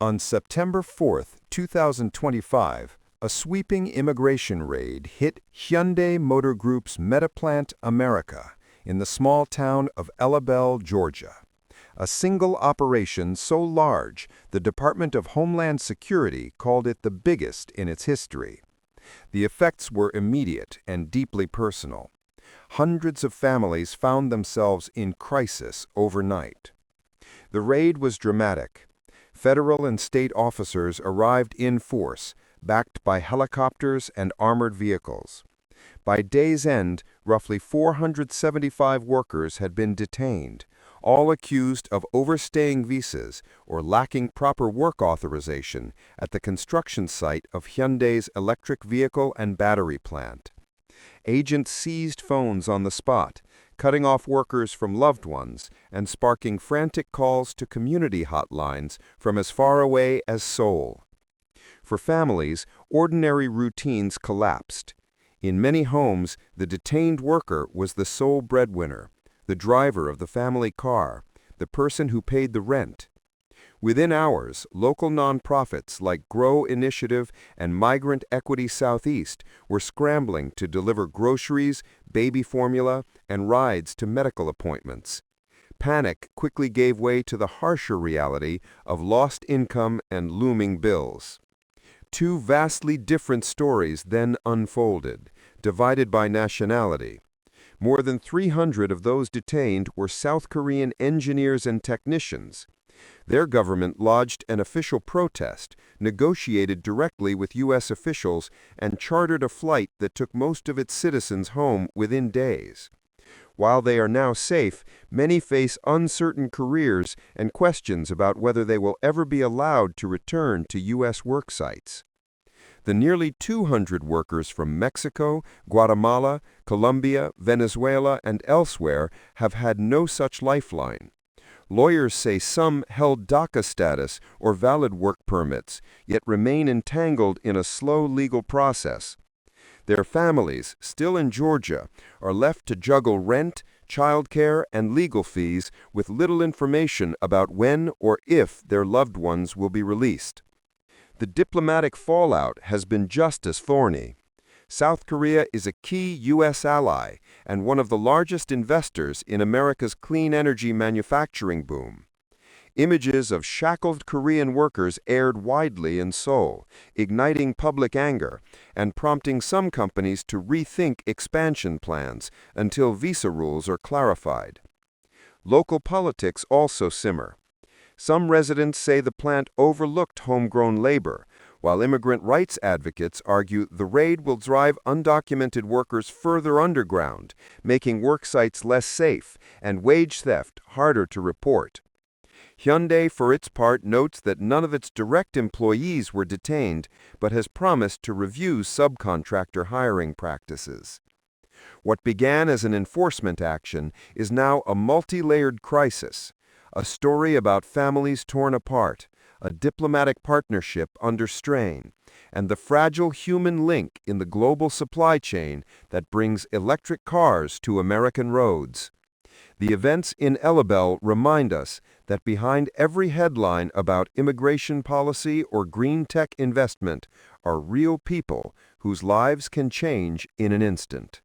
On September 4, 2025, a sweeping immigration raid hit Hyundai Motor Group's Metaplant America in the small town of Elabel, Georgia. A single operation so large, the Department of Homeland Security called it the biggest in its history. The effects were immediate and deeply personal. Hundreds of families found themselves in crisis overnight. The raid was dramatic. Federal and state officers arrived in force, backed by helicopters and armored vehicles. By day's end, roughly 475 workers had been detained, all accused of overstaying visas or lacking proper work authorization at the construction site of Hyundai's electric vehicle and battery plant. Agents seized phones on the spot, cutting off workers from loved ones and sparking frantic calls to community hotlines from as far away as Seoul. For families, ordinary routines collapsed. In many homes, the detained worker was the sole breadwinner, the driver of the family car, the person who paid the rent. Within hours, local nonprofits like Grow Initiative and Migrant Equity Southeast were scrambling to deliver groceries, baby formula, and rides to medical appointments. Panic quickly gave way to the harsher reality of lost income and looming bills. Two vastly different stories then unfolded, divided by nationality. More than 300 of those detained were South Korean engineers and technicians. Their government lodged an official protest, negotiated directly with U.S. officials, and chartered a flight that took most of its citizens home within days. While they are now safe, many face uncertain careers and questions about whether they will ever be allowed to return to U.S. work sites. The nearly 200 workers from Mexico, Guatemala, Colombia, Venezuela, and elsewhere have had no such lifeline. Lawyers say some held DACA status or valid work permits, yet remain entangled in a slow legal process. Their families, still in Georgia, are left to juggle rent, childcare, and legal fees with little information about when or if their loved ones will be released. The diplomatic fallout has been just as thorny. South Korea is a key U.S. ally and one of the largest investors in America's clean energy manufacturing boom. Images of shackled Korean workers aired widely in Seoul, igniting public anger and prompting some companies to rethink expansion plans until visa rules are clarified. Local politics also simmer. Some residents say the plant overlooked homegrown labor, while immigrant rights advocates argue the raid will drive undocumented workers further underground, making work sites less safe and wage theft harder to report. Hyundai, for its part, notes that none of its direct employees were detained, but has promised to review subcontractor hiring practices. What began as an enforcement action is now a multi-layered crisis. A story about families torn apart, a diplomatic partnership under strain, and the fragile human link in the global supply chain that brings electric cars to American roads. The events in Elabel remind us that behind every headline about immigration policy or green tech investment are real people whose lives can change in an instant.